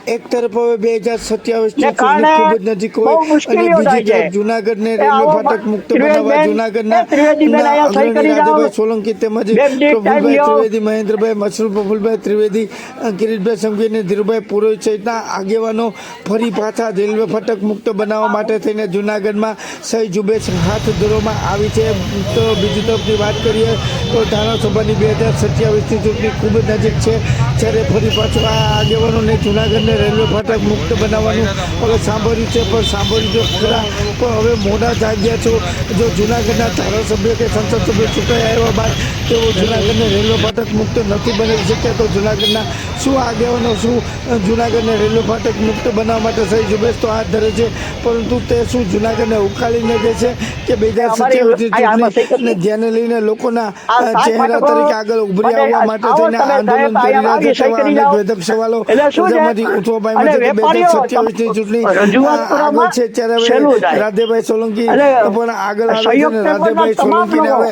એક તરફ હવે 2027 ની કારણે ચૂંટણી ખૂબ જ નજીક હોય બહુ અને મુશ્કેલીઓ બીજી થાય તરફ છે। જૂનાગઢને એ રેલવે આવો ફાટક મુક્ત બનાવવા ત્રિવેદીબેન, જૂનાગઢના ત્રિવેદીબેન અહીંયા સહી અગ્રણી કરી જાઓ। રાધાભાઈ સોલંકી તેમજ બે મિનિટ ટાઈમ પ્રફુલભાઈ લ્યો। ત્રિવેદી, મહેન્દ્રભાઈ મશરૂફ, પ્રફુલભાઈ ત્રિવેદી, કિરીટભાઈ સંઘવી અને ધીરુભાઈ પુરોહિત સહિતના આગેવાનો ફરી પાછા રેલવે ફાટક મુક્ત બનાવવા માટે થઈને જૂનાગઢમાં સહી ઝુંબેશ હાથ ધરવામાં આવી છે। તો બીજી તરફની વાત કરીએ તો ધારાસભાની 2027ની ચૂંટણી ખૂબ જ નજીક છે, જ્યારે ફરી પાછું આ આગેવાનોને જૂનાગઢને રેલવે ફાટક મુક્ત બનાવવાનું હવે સાંભળ્યું છે, પણ સાંભળ્યું તો ખરા પણ હવે મોડા જાગ્યા છો। જો જૂનાગઢના ધારાસભ્ય કે સંસદ સભ્ય ચૂંટાઈ આવ્યા બાદ તેઓ જૂનાગઢને રેલવે ફાટક મુક્ત નથી બનાવી શક્યા, તો જૂનાગઢના શું આગેવાનો શું જૂનાગઢને રેલવે ફાટક મુક્ત બનાવવા માટે સહી ઝુંબેશ તો હાથ ધરે છે, પરંતુ તે શું જૂનાગઢને ઉકાળીને દે છે કે 2027ની ચૂંટણીને ધ્યાને લઈને લોકોના ચહેરા તરીકે આગળ ઉભરી આવવા માટે થઈને આંદોલન કરી રહ્યા છે, તેવા અનેક વેધક સવાલો પ્રજામાંથી ઉઠવા પામ્યા છે કે 2027ની ચૂંટણી આગળ છે, ત્યારે હવે રાધેભાઈ સોલંકી પણ આગળ આવે છે અને રાધેભાઈ સોલંકીને હવે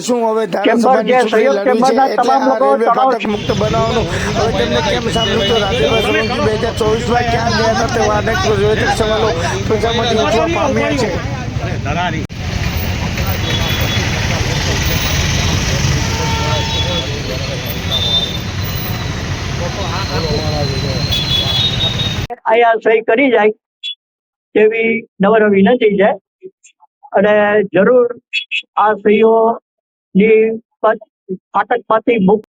શું હવે ધારાસભાની ચૂંટણી લડવી છે, એટલે આ રેલવે ફાટક મુક્ત બનાવવાનું હવે તેમને કેમ સાંભળ્યું તો રાધેભાઈ સોલંકી 2024માં ક્યાં ગયા હતા તેવા અનેક વેધક સવાલો પ્રજામાંથી ઉઠવા પામ્યા છે। અહીંયા સહી કરી જાય તેવી નમ્ર વિનંતી છે અને જરૂર આ સહીઓની ફાટકમાંથી મુક્ત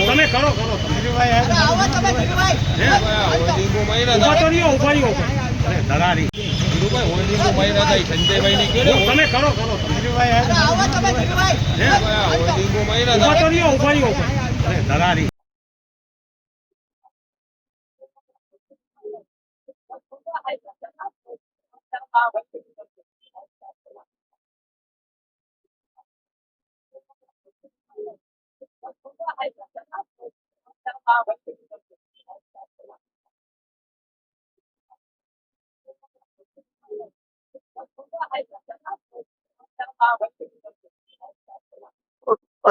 તમે કરો ધરારી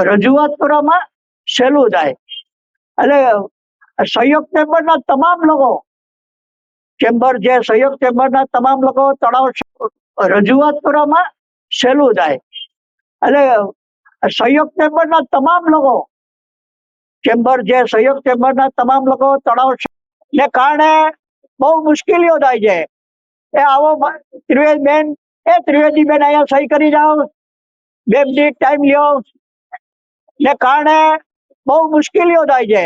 રજૂઆત કરવામાં સહેલું થાય એટલે સહયોગ ચેમ્બરના તમામ લોકો સહયોગ ચેમ્બરના તમામ લોકો તણાવ રજૂઆત કરવામાં સહેલું થાય એટલે સહયોગ ચેમ્બરના તમામ લોકો સહયોગ ચેમ્બરના તમામ લોકો તણાવ ને કારણે બહુ મુશ્કેલીઓ થાય છે। એ આવો ત્રિવેદીબેન અહીંયા સહી કરી જાઓ। 2 મિનિટ ટાઈમ લ્યો ને કારણે બહુ મુશ્કેલીઓ થાય છે।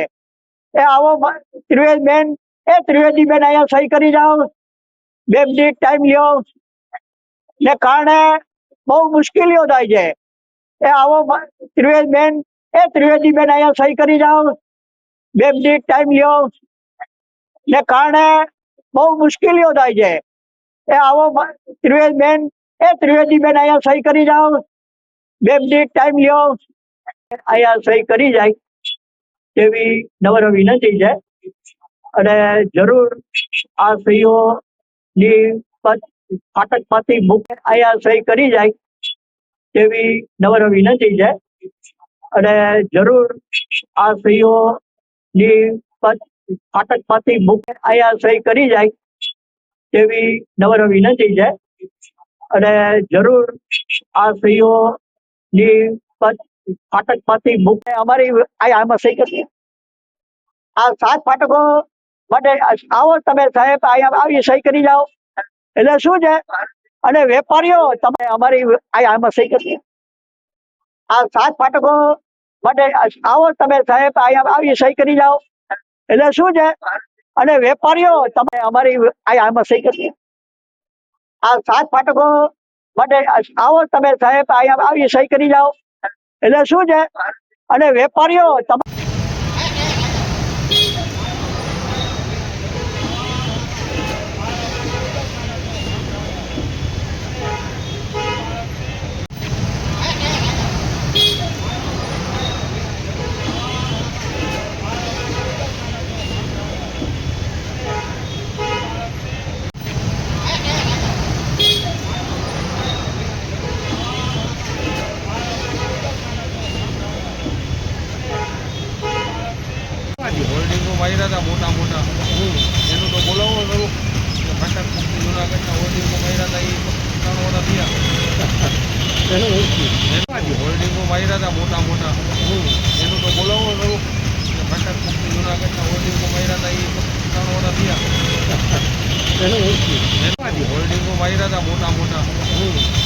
એ આવો ત્રિવેદીબેન અહીંયા સહી કરી જાઓ। 2 મિનિટ ટાઈમ લ્યો ને કારણે બહુ મુશ્કેલીઓ થાય છે। એ આવો ત્રિવેદીબેન અહીંયા સહી કરી જાઓ। 2 મિનિટ ટાઈમ લ્યો ને કારણે બહુ મુશ્કેલીઓ થાય છે। એ આવો ત્રિવેદીબેન અહીંયા સહી કરી જાઓ। 2 મિનિટ ટાઈમ લ્યો અહીંયા સહી કરી જાય તેવી નમ્ર વિનંતી છે અને જરૂર આ સહીઓની ફાટકમાંથી મુક્ત અહીંયા સહી કરી જાય તેવી નમ્ર વિનંતી છે અને જરૂર આ સહીઓની ફાટકમાંથી મુક્ત અહીંયા સહી કરી જાય તેવી નમ્ર વિનંતી છે અને જરૂર આ સહીઓની ફાટકમાંથી મુક્ત અમારી આમાં સહી કરી આ 7 ફાટકો માટે આવો તમે સાહેબ અહીંયા આવી સહી કરી જાઓ। એટલે શું છે અને વેપારીઓ તમે અમારી આમાં સહી કરી આ 7 ફાટકો માટે આવો તમે સાહેબ અહીંયા આવી સહી કરી જાઓ એટલે શું છે અને વેપારીઓ તમે અમારી આમાં સહી કરી આ 7 ફાટકો માટે આવો તમે સાહેબ અહીંયા આવી સહી કરી જાઓ એટલે શું છે અને વેપારીઓ તમે હોલ્ડિંગો માર્યા હતા મોટા મોટા એનું તો બોલાવો ખરું કે ફાટક મુક્તિ જુનાગઢના હોલ્ડિંગો માર્યા હતા એ 3 વર્ષ થયા હોલ્ડિંગો માર્યા હતા મોટા મોટા એનું તો બોલાવો ખરું કે ફાટક મુક્તિ જુનાગઢના હોલ્ડિંગો માર્યા હતા એ 3 વર્ષ થયા હોલ્ડિંગો માર્યા હતા મોટા મોટા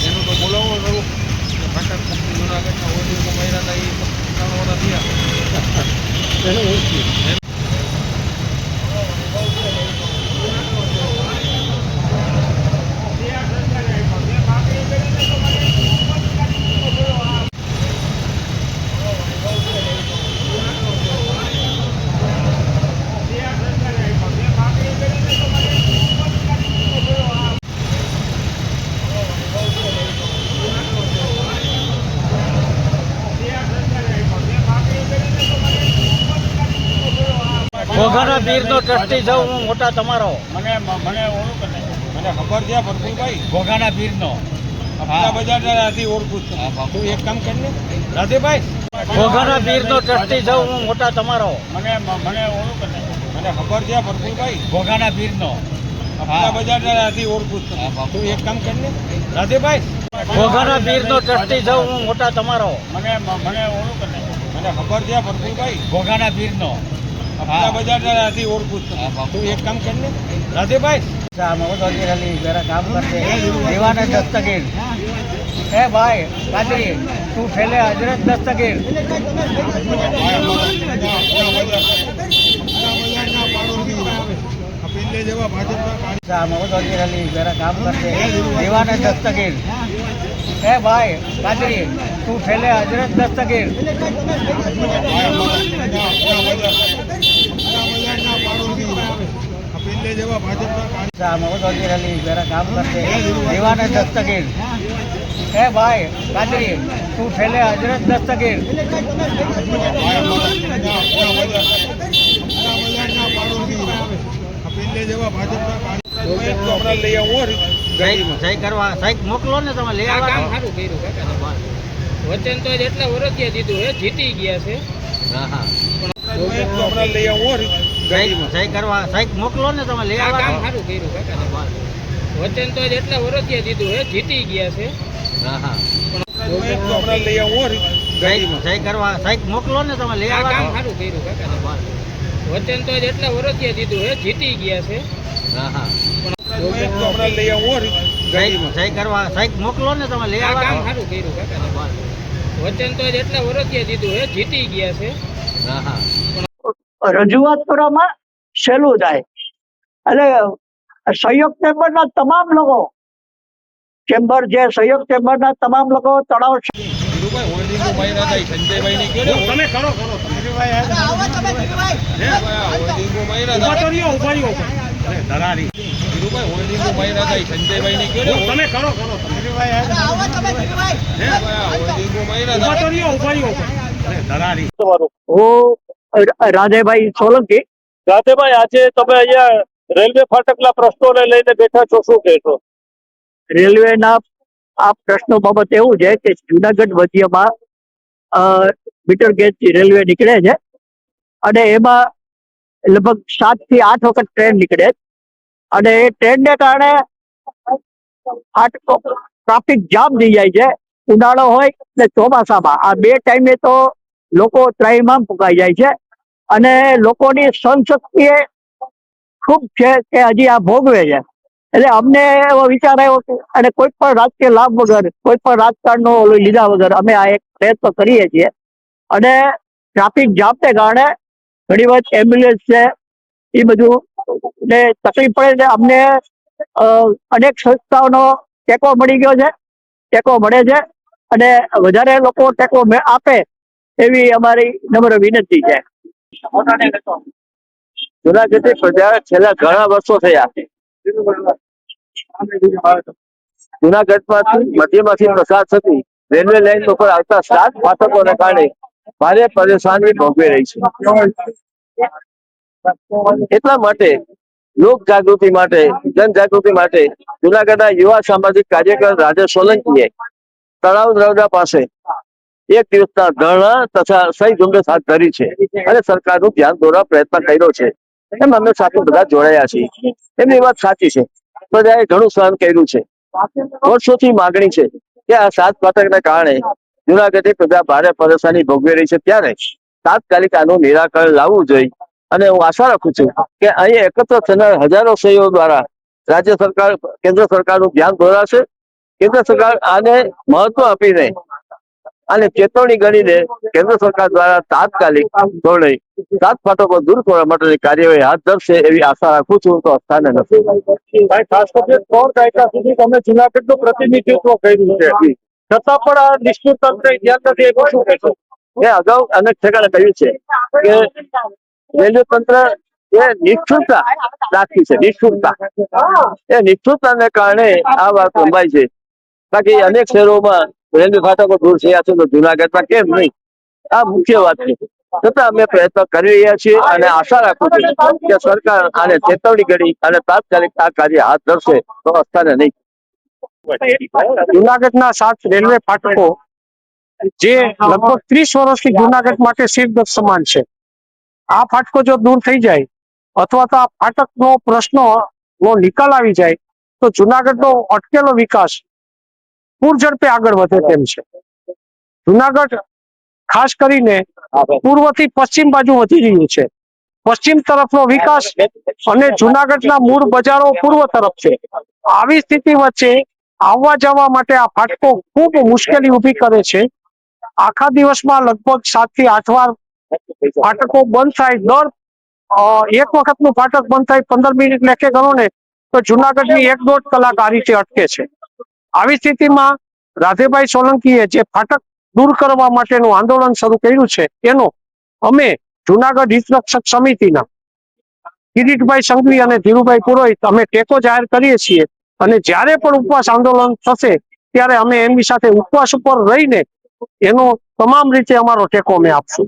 એનું તો બોલાવો ખરું કે ફાટક મુક્તિ જુનાગઢના હોલ્ડિંગો માર્યા હતા એ 3 વર્ષ થયા ઘોઘાના પીરનો ટ્રસ્ટી છું હું મોટા તમારો મને ઓળખ મને ખબર છે પ્રફુલભાઈ ઘોઘાના પીરનો આપણા બજારથી ઓળખું છું તું એક કામ કર ને રાધેભાઈ ઘોઘાના પીરનો ટ્રસ્ટી છું હું મોટા તમારો મને ઓળખ મને ખબર છે પ્રફુલભાઈ ઘોઘાના પીરનો આપણા બજારથી ઓળખું છું તું એક કામ કર ને રાધેભાઈ ઘોઘાના પીરનો ટ્રસ્ટી છું હું મોટા તમારો મને ઓળખ મને ખબર છે પ્રફુલભાઈ ઘોઘાના પીરનો આપણા બજારથી ઓળખું છું તું એક કામ કર ને રાધેભાઈ મોહમ્મદ અલી જરા કામ કરते दीवाने दस्तगीर ए भाई कादरी तू ठेले हजरत दस्तगीर मोहम्मद अली जरा काम करते दीवाने दस्तगीर ए भाई कादरी तू ठेले हजरत दस्तगीर मोहम्मद अली जरा काम करते दीवाने दस्तगीर ए भाई कादरी तू ठेले हजरत दस्तगीर હમણાં લઈ આવું સહી કરવા સહી મોકલો ને તમે લઈ આ કામ આવવા સારું કર્યું કાકા વચન તો એટલા વરસિયા દીધું હે જીતી ગયા છે હા હા હમણાં લઈ આવું સહી કરવા સહી મોકલો ને તમે લઈ આ કામ આવવા સારું કર્યું કાકા વચન તો એટલા વરસિયા દીધું હે જીતી ગયા છે હા હા હમણાં લઈ આવું સહી કરવા સહી મોકલો ને તમે લઈ આ કામ આવવા સારું કર્યું કાકા વચન તો એટલા વરસિયા દીધું હે જીતી ગયા છે હા હા હમણાં લઈ આવું સહી કરવા સહી મોકલો ને તમે લઈ આ કામ આવવા સારું કર્યું કાકા વચન તો એટલા વરસિયા દીધું હે જીતી ગયા છે હા હા રજૂઆત કરવામાં સહેલું થાય એટલે સહયોગ ચેમ્બરના તમામ લોકો ચેમ્બર જે સહયોગ ચેમ્બરના તમામ લોકો તળાવ ધીરુભાઈ હોલ્ડિંગો માર્યા હતા સંજયભાઈ ને કહ્યું તમે કરો હોલ્ડિંગો માર્યા હતા ધીરુભાઈ હોલ્ડિંગો માર્યા હતા સંજયભાઈ ને કહ્યું તમે કરો હોલ્ડિંગો માર્યા હતા હું રાધેભાઈ સોલંકી. રાધેભાઈ આજે તમે અહીંયા રેલવે ફાટકના પ્રશ્નોને લઈને બેઠા છો, શું કહેશો? રેલવેના આ પ્રશ્નો બાબત એવું છે કે જુનાગઢ મધ્યમાં મીટર ગેજ રેલવે નીકળે છે અને એમાં લગભગ 7 થી 8 વખત ટ્રેન નીકળે અને એ ટ્રેનને કારણે ટ્રાફિક જામ થઈ જાય છે. ઉનાળો હોય ને ચોમાસામાં આ બે ટાઈમે તો લોકો ત્રાહિમામ ફૂંકાઈ જાય છે અને લોકોની સહનશક્તિ ખૂબ છે કે હજી આ ભોગવે છે. એટલે અમને એવો વિચાર આવ્યો કે અને કોઈ પણ રાજકીય લાભ વગર, કોઈ પણ રાજકારણનો લીધા વગર અમે આ એક પ્રયત્ન કરીએ છીએ. અને ટ્રાફિક જામને કારણે ઘણી વખત એમ્બ્યુલન્સ છે એ બધું ને તકલીફ પડે છે. અમને અનેક સંસ્થાઓનો ટેકો મળી ગયો છે, ટેકો મળે છે, અને વધારે લોકો ટેકો આપે એવી અમારી નમ્ર વિનંતી છે. જુનાગઢની પ્રજા છેલ્લા ઘણા વર્ષો થયા જુનાગઢમાંથી મધ્યમાંથી પસાર થતી રેલવે લાઈન ઉપર આવતા 7 ફાટકોને કારણે ભારે પરેશાની ભોગવી રહી છે. એટલા માટે લોક જાગૃતિ માટે, જનજાગૃતિ માટે જુનાગઢના યુવા સામાજિક કાર્યકર રાજેશ સોલંકીએ તળાવ નર્મદા પાસે એક દિવસના ધરણા તથા સહી ઝુંબેશ હાથ ધરી છે અને સરકારનું ધ્યાન દોરવા પ્રયત્ન કર્યો છે. એમ અમે સાથે બધા જોડાયા છીએ. એમની વાત સાચી છે, પ્રજાએ ઘણું સહન કર્યું છે. વર્ષોથી માગણી છે કે આ 7 ફાટકને કારણે જુનાગઢની પ્રજા ભારે પરેશાની ભોગવી રહી છે, ત્યારે તાત્કાલિક આનું નિરાકરણ લાવવું જોઈએ. અને હું આશા રાખું છું કે અહીં એકત્ર થનાર હજારો સહીઓ દ્વારા રાજ્ય સરકાર, કેન્દ્ર સરકારનું ધ્યાન દોરાશે. કેન્દ્ર સરકાર આને મહત્વ આપીને અને ચેતવણી ગણીને કેન્દ્ર સરકાર દ્વારા તાત્કાલિક ધોરણે 7 ફાટકો દૂર કરવા માટેની કાર્યવાહી હાથ ધરશે એવી આશા રાખું છું. તો સ્થાને નથી. ખાસ કરીને 3 દાયકા સુધી તમે જુનાગઢનું પ્રતિનિધિત્વ કર્યું છે, છતાં પણ આ નિષ્ઠુર તંત્ર ધ્યાન નથી આપ્યું, શું કહેશો? મેં અગાઉ અનેક ઠેકાણે કહ્યું છે કે રેલવે તંત્ર એ નિષ્ઠુરતા રાખી છે. એ નિષ્ઠુરતાને કારણે આ વાત લંબાઈ છે. બાકી અનેક શહેરોમાં રેલવે ફાટકો દૂર થયા છે, તો જુનાગઢમાં કેમ નહીં? આ મુખ્ય વાત છે. છતાં અમે પ્રયત્ન કરી રહ્યા છીએ અને આશા રાખું છું કે સરકાર આને ચેતવણી ગણી અને તાત્કાલિક આ કાર્ય હાથ ધરશે, તો અસ્થાને નહીં. જુનાગઢના 7 રેલવે ફાટકો જે લગભગ 30 વર્ષથી જુનાગઢ માટે શિરદર્દ સમાન છે, આ ફાટકો જો દૂર થઈ જાય અથવા તો આ ફાટકનો પ્રશ્નનો નિકાલ આવી જાય તો જુનાગઢનો અટકેલો વિકાસ પૂરઝડપે આગળ વધે તેમ છે. જુનાગઢ ખાસ કરીને પૂર્વથી પશ્ચિમ બાજુ વધી રહ્યું છે. પશ્ચિમ તરફનો વિકાસ અને જુનાગઢના મૂળ બજારો પૂર્વ તરફ છે. આવી સ્થિતિ વચ્ચે આવવા જવા માટે આ ફાટકો ખૂબ મુશ્કેલી ઊભી કરે છે. આખા દિવસમાં લગભગ 7 થી 8 વાર ફાટકો બંધ થાય. એક વખતનું ફાટક બંધ થાય 15 મિનિટ લેખે ગણો ને તો જુનાગઢની 1-1.5 કલાક આ રીતે અટકે છે. આવી સ્થિતિમાં રાધેભાઈ સોલંકીએ જે ફાટક દૂર કરવા માટેનું આંદોલન શરૂ કર્યું છે, એનો અમે જુનાગઢ હિતરક્ષક સમિતિના કિરીટભાઈ સંઘવી અને ધીરુભાઈ પુરોહિત અમે ટેકો જાહેર કરીએ છીએ. અને જ્યારે પણ ઉપવાસ આંદોલન થશે ત્યારે અમે એમની સાથે ઉપવાસ ઉપર રહીને એનો તમામ રીતે અમારો ટેકો અમે આપશું.